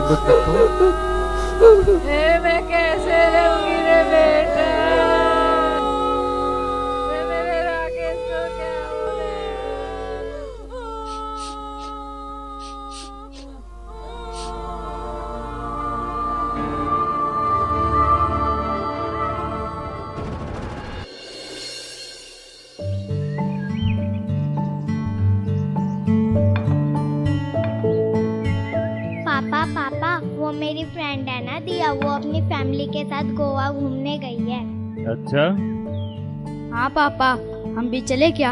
हिम्मत मत तो। मैं कैसे रहूंगी रे बेटा, मैं मेरे राकेश को क्या बोले। पापा पापा, वो मेरी फ्रेंड है ना दिया, वो अपनी फैमिली के साथ गोवा घूमने गई है। अच्छा, हाँ पापा, हम भी चले क्या?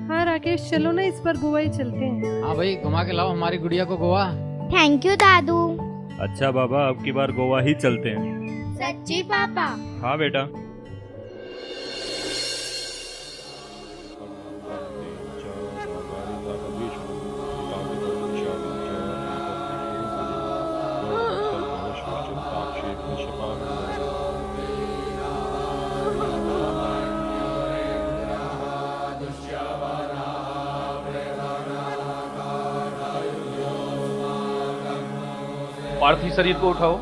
हाँ राकेश, चलो ना इस बार गोवा ही चलते हैं। हाँ भाई, घुमा के लाओ हमारी गुड़िया को गोवा। थैंक यू दादू। अच्छा बाबा, अब की बार गोवा ही चलते हैं। सच्ची पापा? हाँ बेटा। पार्थिव शरीर को उठाओ।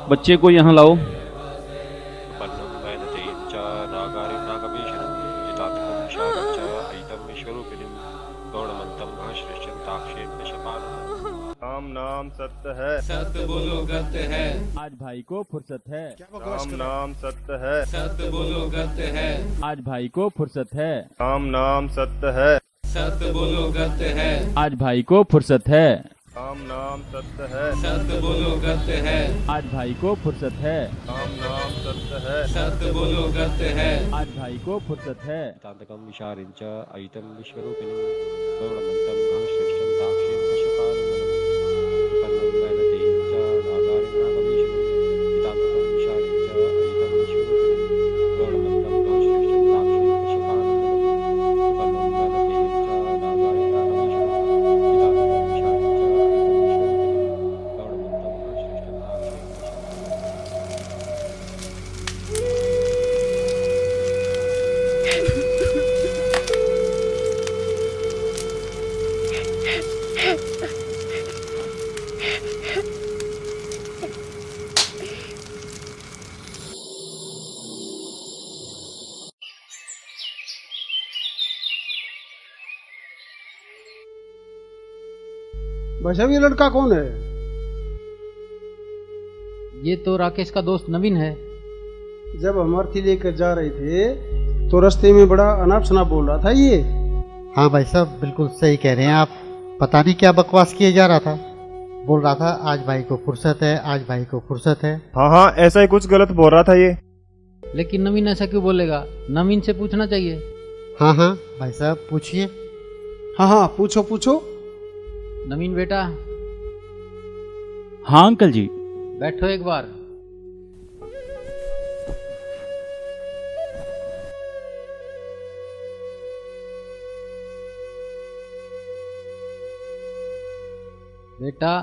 बच्चे को यहाँ लाओ। राम नाम सत्य है, सत्य बोलो गत्य है। आज भाई को फुर्सत है। राम नाम सत्य है, सत्य बोलो गत्य है। आज भाई को फुर्सत है। राम नाम सत्य है, सत्य बोलो गत्य है। आज भाई को फुर्सत है। राम नाम सत्य है, सत्य बोलो गत्य है। आज भाई को फुर्सत है। राम नाम सत्य है, सत्य बोलो गत्य है। आज भाई को फुर्सत है। तांतकं विशारिंच अयितं विश्वरूपिणीं गौरमन्तं घनश्रेष्ठं ताक्षीं कश्यपानन्दनं पन्नं वैनतेयं च नागारिं नागभीषणं तांतकं विशारिंच अयितं विश्वरूपिणीं गौरमन्तं घनश्रेष्ठं ताक्षीं कश्यपानन्दनं पन्नं वैनतेयं च नागारिं नागभीषणं तांतकं विशारिंच अयितं विश्वरूपिणीं गौरमन्तं घनश्रेष्ठं ताक्षीं भाई साहब, ये लड़का कौन है? ये तो राकेश का दोस्त नवीन है। जब हम अर्थी लेकर जा रहे थे तो रास्ते में बड़ा अनाप शनाप बोल रहा था ये। हाँ भाई साहब, बिल्कुल सही कह रहे हैं आप। पता नहीं क्या बकवास किए जा रहा था। बोल रहा था आज भाई को फुर्सत है, आज भाई को फुर्सत है। हाँ हाँ, ऐसा ही कुछ गलत बोल रहा था ये। लेकिन नवीन ऐसा क्यों बोलेगा? नवीन से पूछना चाहिए। हाँ हाँ भाई साहब, पूछिए। हाँ हाँ, पूछो पूछो। नवीन बेटा, हाँ अंकल जी। बैठो एक बार। बेटा,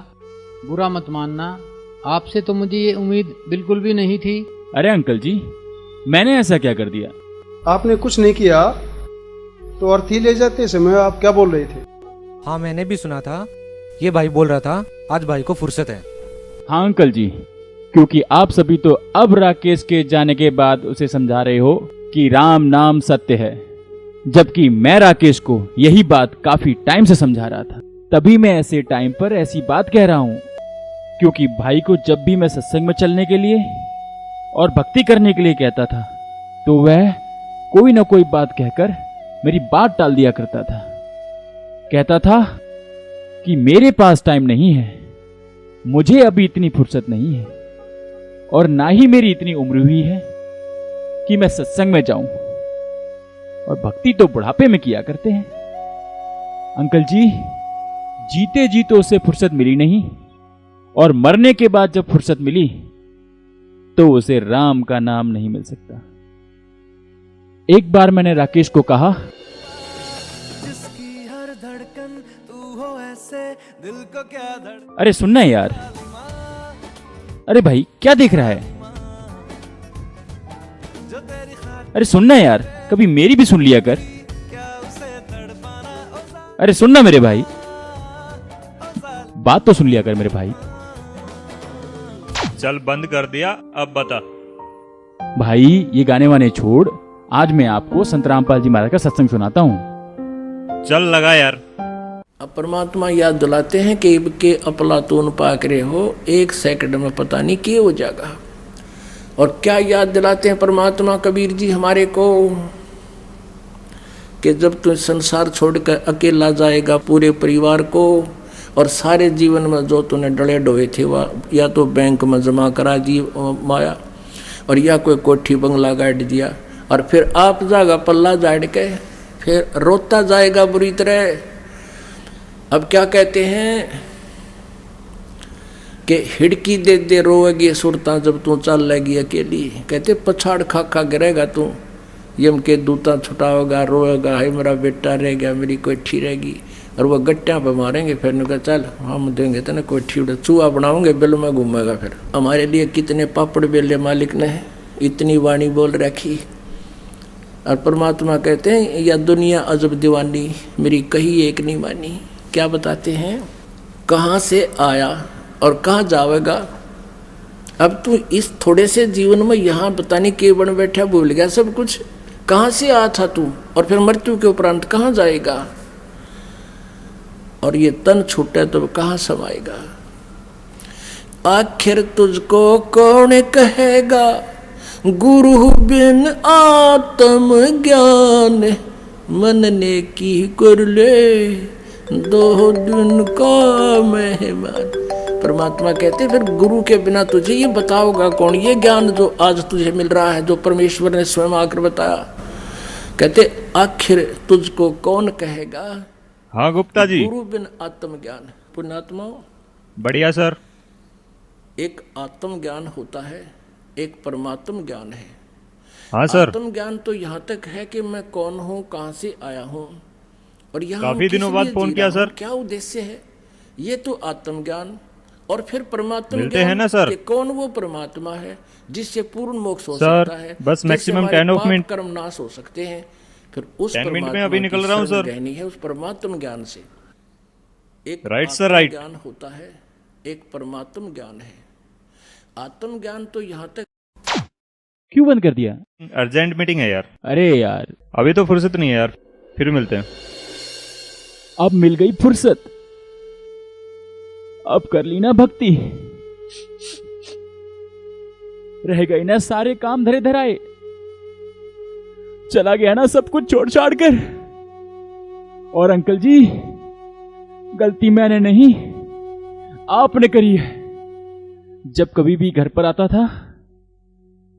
बुरा मत मानना, आपसे तो मुझे ये उम्मीद बिल्कुल भी नहीं थी। अरे अंकल जी, मैंने ऐसा क्या कर दिया? आपने कुछ नहीं किया तो अर्थी ले जाते समय आप क्या बोल रहे थे? हाँ, मैंने भी सुना था। ये भाई बोल रहा था आज भाई को फुर्सत है। हाँ अंकल जी, क्योंकि आप सभी तो अब राकेश के जाने के बाद उसे समझा रहे हो कि राम नाम सत्य है, जबकि मैं राकेश को यही बात काफी टाइम से समझा रहा था। तभी मैं ऐसे टाइम पर ऐसी बात कह रहा हूँ, क्योंकि भाई को जब भी मैं सत्संग में चलने के लिए और भक्ति करने के लिए कहता था तो वह कोई ना कोई बात कहकर मेरी बात टाल दिया करता था। कहता था कि मेरे पास टाइम नहीं है, मुझे अभी इतनी फुर्सत नहीं है, और ना ही मेरी इतनी उम्र हुई है कि मैं सत्संग में जाऊं, और भक्ति तो बुढ़ापे में किया करते हैं। अंकल जी, जीते जी तो उसे फुर्सत मिली नहीं, और मरने के बाद जब फुर्सत मिली तो उसे राम का नाम नहीं मिल सकता। एक बार मैंने राकेश को कहा, जिसकी हर धड़कन तू हो ऐसे, दिल को क्या अरे सुनना यार, अरे भाई क्या देख रहा है? अरे सुनना यार, कभी मेरी भी सुन लिया कर। अरे सुनना मेरे भाई, बात तो सुन लिया कर मेरे भाई। चल बंद कर दिया, अब बता। भाई ये गाने वाने छोड़, आज मैं आपको संत रामपाल जी महाराज का सत्संग सुनाता हूँ। चल लगा यार। अब परमात्मा याद दिलाते हैं कि के अपलातून पाक रहे हो, 1 सेकंड में पता नहीं क्या हो जाएगा। और क्या याद दिलाते हैं परमात्मा कबीर जी हमारे को कि जब तू संसार छोड़कर अकेला जाएगा पूरे परिवार को और सारे जीवन में जो तूने डले डोए थे वह या तो बैंक में जमा करा दी माया, और या कोई कोठी बंगला गाड़ दिया, और फिर आप जाएगा पल्ला झाड़ के फिर रोता जाएगा बुरी तरह। अब क्या कहते हैं कि हिड़की दे दे रोएगी सुरता जब तू चल लेगी अकेली। कहते पछाड़ खा खा गिरेगा तू, यम के दूता छुटाओगा, रोएगा, है मेरा बेटा रह गया, मेरी कोठी रहेगी, और वह गट्टियाँ पे मारेंगे। फिर उनका चल हम देंगे तो ना कोठी उड़ा चूहा बनाओगे, बिल में घूमेगा। फिर हमारे लिए कितने पापड़ बेले मालिक ने इतनी वाणी बोल रखी। और परमात्मा कहते हैं या दुनिया अजब दीवानी, मेरी कही एक नहीं मानी। क्या बताते हैं, कहाँ से आया और कहाँ जाएगा। अब तू इस थोड़े से जीवन में यहाँ पता नहीं के बन बैठा, भूल गया सब कुछ। कहाँ से आया था तू, और फिर मृत्यु के उपरांत कहाँ जाएगा। और ये तन छूटे तो कहाँ समाएगा। आखिर तुझको कौन कहेगा, गुरु बिन आत्म ज्ञान, मन ने की कर ले 2 दिन का मेहमान। परमात्मा कहते फिर गुरु के बिना तुझे ये बताओगा कौन, ये ज्ञान जो आज तुझे मिल रहा है, जो परमेश्वर ने स्वयं आकर बताया। कहते आखिर तुझको कौन कहेगा। हाँ गुप्ता जी। गुरु बिन आत्मज्ञान। पुण्यात्माओं बढ़िया सर। एक आत्म ज्ञान होता है, एक परमात्म ज्ञान है। हाँ सर। आत्म ज्ञान तो यहाँ तक है कि मैं कौन हूँ, कहाँ से आया हूँ, और यहाँ काफी दिनों बाद फोन किया सर। क्या उद्देश्य है, ये तो आत्म ज्ञान। और फिर परमात्मा मिलते हैं ना सर। कौन वो परमात्मा है जिससे पूर्ण मोक्ष हो सर, सकता है, बस मैक्सिमम 10 मिनट कर्म नाश हो सकते हैं। फिर उस 10 मिनट में अभी निकल रहा हूँ सर। रहनी है उस परमात्म ज्ञान से। एक राइट सर राइट। ज्ञान होता है, एक परमात्म ज्ञान है। आत्म ज्ञान तो यहाँ तक। क्यों बंद कर दिया? अर्जेंट मीटिंग है यार। अरे यार अभी तो फुर्सत नहीं है यार, फिर मिलते हैं। अब मिल गई फुर्सत, अब कर ली ना भक्ति, रह गई ना सारे काम धरे धराए, चला गया ना सब कुछ छोड़ छाड़ कर। और अंकल जी गलती मैंने नहीं आपने करी है। जब कभी भी घर पर आता था,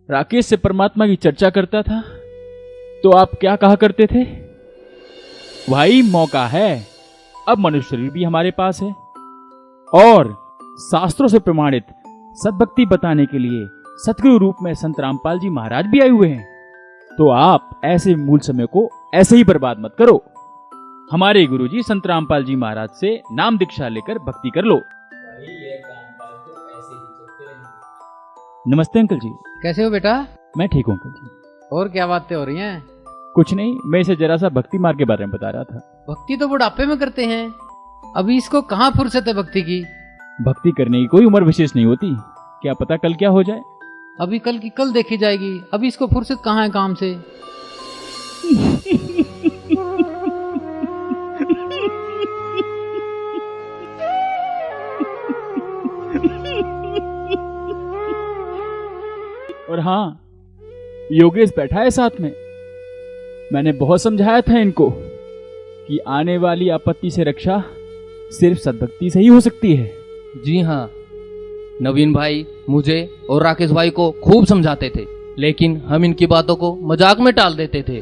राकेश से परमात्मा की चर्चा करता था, तो आप क्या कहा करते थे? भाई मौका है, अब मनुष्य शरीर भी हमारे पास है और शास्त्रों से प्रमाणित सद्भक्ति बताने के लिए सतगुरु रूप में संत रामपाल जी महाराज भी आए हुए हैं। तो आप ऐसे मूल समय को ऐसे ही बर्बाद मत करो। हमारे गुरुजी संत रामपाल जी महाराज से नाम दीक्षा लेकर भक्ति कर लो। नमस्ते अंकल जी। कैसे हो बेटा? मैं ठीक हूँ अंकल जी। और क्या बातें हो रही हैं? कुछ नहीं, मैं इसे जरा सा भक्ति मार्ग के बारे में बता रहा था। भक्ति तो बुढ़ापे में करते हैं, अभी इसको कहाँ फुर्सत है भक्ति की। भक्ति करने की कोई उम्र विशेष नहीं होती, क्या पता कल क्या हो जाए। अभी कल की कल देखी जाएगी, अभी इसको फुर्सत कहाँ है काम से। और हाँ, योगेश बैठा है साथ में। मैंने बहुत समझाया था इनको कि आने वाली आपत्ति से रक्षा सिर्फ सद्भक्ति से ही हो सकती है। जी हाँ, नवीन भाई मुझे और राकेश भाई को खूब समझाते थे, लेकिन हम इनकी बातों को मजाक में टाल देते थे।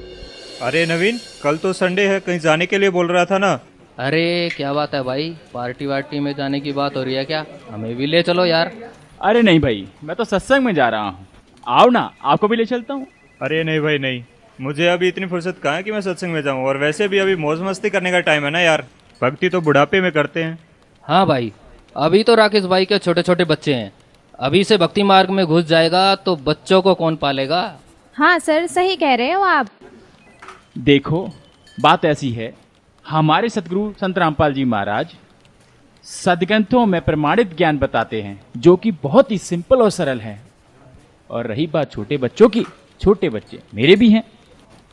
अरे नवीन, कल तो संडे है, कहीं जाने के लिए बोल रहा था ना। अरे क्या बात है भाई, पार्टी वार्टी में जाने की बात हो रही है क्या? हमें भी ले चलो यार। अरे नहीं भाई, मैं तो सत्संग में जा रहा हूँ, आओ ना, आपको भी ले चलता हूँ। अरे नहीं भाई नहीं, मुझे अभी इतनी फुर्सत कहाँ है कि मैं सत्संग में जाऊँ। और वैसे भी अभी मौज मस्ती करने का टाइम है ना यार, भक्ति तो बुढ़ापे में करते हैं। हाँ भाई, अभी तो राकेश भाई के छोटे छोटे बच्चे हैं, अभी से भक्ति मार्ग में घुस जाएगा तो बच्चों को कौन पालेगा? हाँ सर, सही कह रहे हो आप। देखो, बात ऐसी है, हमारे सतगुरु संत रामपाल जी महाराज सदग्रंथों में प्रमाणित ज्ञान बताते हैं जो कि बहुत ही सिंपल और सरल है। और रही बात छोटे बच्चों की, छोटे बच्चे मेरे भी हैं,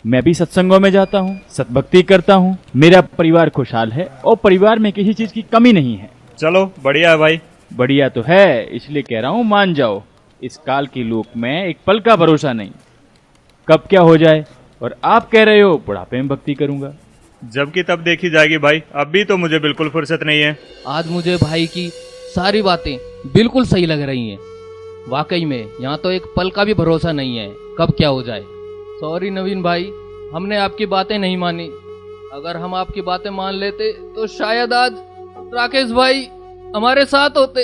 मैं भी सत्संगों में जाता हूँ, सतभक्ति करता हूँ, मेरा परिवार खुशहाल है और परिवार में किसी चीज की कमी नहीं है। चलो बढ़िया है भाई। बढ़िया तो है, इसलिए कह रहा हूँ मान जाओ। इस काल के लोक में एक पल का भरोसा नहीं, कब क्या हो जाए। और आप कह रहे हो बुढ़ापे में भक्ति करूंगा, जबकि तब देखी जाएगी भाई, अभी तो मुझे बिल्कुल फुर्सत नहीं है। आज मुझे भाई की सारी बातें बिल्कुल सही लग रही हैं। वाकई में यहाँ तो एक पल का भी भरोसा नहीं है, कब क्या हो जाए। सॉरी नवीन भाई, हमने आपकी बातें नहीं मानी। अगर हम आपकी बातें मान लेते तो शायद आज राकेश भाई हमारे साथ होते।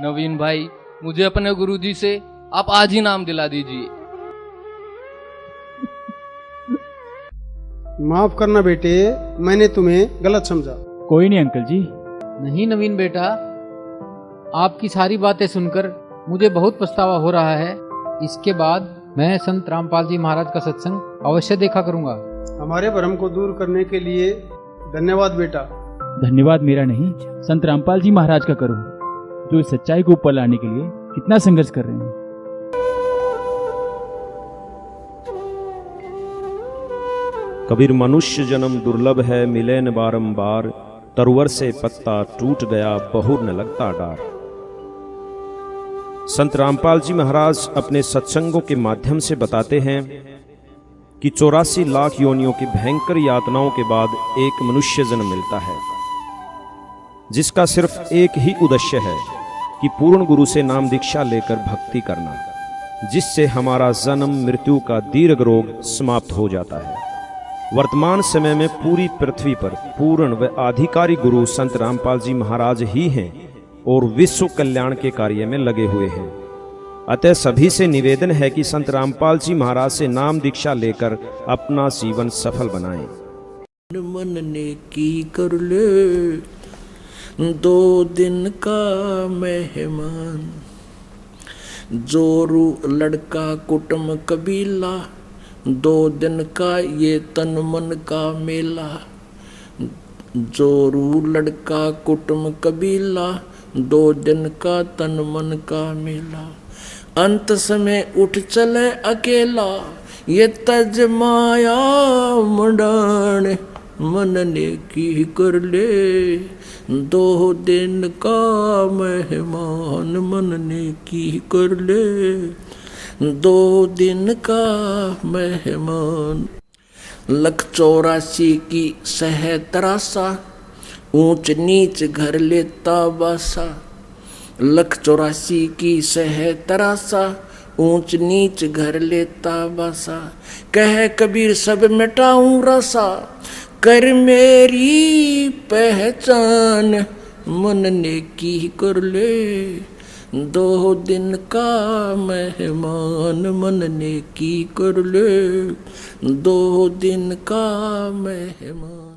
नवीन भाई, मुझे अपने गुरुजी से आप आज ही नाम दिला दीजिए। माफ करना बेटे, मैंने तुम्हें गलत समझा। कोई नहीं अंकल जी। नहीं नवीन बेटा, आपकी सारी बातें सुनकर मुझे बहुत पछतावा हो रहा है। इसके बाद मैं संत रामपाल जी महाराज का सत्संग अवश्य देखा करूंगा। हमारे भ्रम को दूर करने के लिए धन्यवाद बेटा। धन्यवाद मेरा नहीं, संत रामपाल जी महाराज का करूं, जो इस सच्चाई को ऊपर लाने के लिए कितना संघर्ष कर रहे हैं। कबीर मनुष्य जन्म दुर्लभ है, मिले न बारंबार, तरुवर से पत्ता टूट गया, बहुर न लगता डार। संत रामपाल जी महाराज अपने सत्संगों के माध्यम से बताते हैं कि 84 लाख योनियों की भयंकर यातनाओं के बाद एक मनुष्य जन्म मिलता है, जिसका सिर्फ एक ही उद्देश्य है कि पूर्ण गुरु से नाम दीक्षा लेकर भक्ति करना, जिससे हमारा जन्म मृत्यु का दीर्घ रोग समाप्त हो जाता है। वर्तमान समय में पूरी पृथ्वी पर पूर्ण व आधिकारिक गुरु संत रामपाल जी महाराज ही हैं और विश्व कल्याण के कार्य में लगे हुए हैं। अतः सभी से निवेदन है कि संत रामपाल जी महाराज से नाम दीक्षा लेकर अपना जीवन सफल बनाएं। मन ने की कर ले 2 दिन का मेहमान, जोरू लड़का कुटुंब कबीला, 2 दिन का ये तन मन का मेला। जोरू लड़का कुटुंब कबीला, 2 दिन का तन मन का मेला। अंत समय उठ चले अकेला, ये तज माया मुंडान, मन ने की कर ले 2 दिन का मेहमान, मन ने की कर ले 2 दिन का मेहमान। 184 की सह तरासा, ऊंच नीच घर लेता बासा। 184 की सह तरासा, ऊंच नीच घर लेता बासा। कह कबीर सब मिटाऊं रसा, कर मेरी पहचान, मन ने की कर ले 2 दिन का मेहमान, मन ने की कर ले 2 दिन का मेहमान।